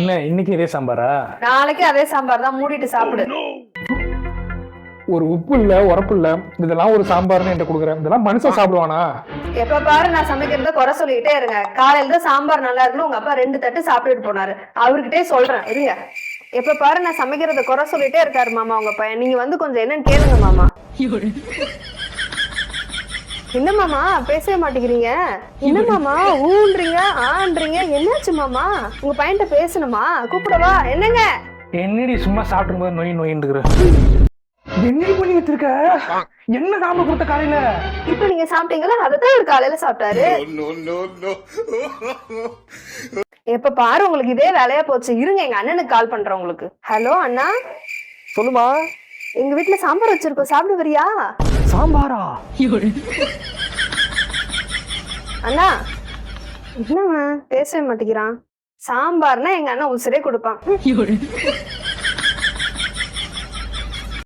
என்ன இன்னைக்கு இதே சாம்பாரா? நாளைக்கு அதே சாம்பார் தான், மூடிட்டு சாப்பிடு. ஒரு உப்பு இல்ல, உரப்பு இல்ல, இதெல்லாம் ஒரு சாம்பார்னு என்கிட்ட கொடுக்குறேன். இதெல்லாம் மனுஷன் சாப்பிடுவானா? எப்ப பாரு நான் சமைக்கிறத குறை சொல்லிக்கிட்டே இருங்க. காலையில தான் சாம்பார் நல்லா இருக்குன்னு உங்க அப்பா 2 தட்டு சாப்பிட்டுட்டு போனாரு. அவர்கிட்டே சொல்றேன் இருங்க. எப்ப பாரு நான் சமைக்கிறத குறை சொல்லிட்டே இருக்காரு மாமா உங்க பையன். நீங்க வந்து கொஞ்சம் என்னன்னு கேளுங்க மாமா. என்ன மாமா பேசவே மாட்டேங்கிறீங்க? என்ன மாமா ஊன்றீங்க ஆன்றீங்க? என்னாச்சு மாமா? உங்க பையன்கிட்ட பேசணுமா? கூப்பிடவா? என்னங்க? என்னடி சும்மா சாப்பிடும் போது நோய் நோயின்னுக்குற? என்னடி பண்ணி வச்சிருக்க? என்ன சாம்பார் கொடுத்த காலையில? இப்ப நீங்க சாப்பிட்டீங்களா? அதான் ஒரு காலையில சாப்பிட்டாரு. எப்ப பாரு உங்களுக்கு இதே வேலையா போச்சு. இருங்க எங்க அண்ணனுக்கு கால் பண்றேன் உங்களுக்கு. ஹலோ அண்ணா. சொல்லுமா. எங்க வீட்டுல சாம்பார் வச்சிருக்கோம், சாப்பிடு வரியா? சாம்பாரா? அண்ணா என்னவன் பேசவே மாட்டேங்கிறான். சாம்பார்னா எங்க அண்ணன் உசுரே கொடுப்பான்.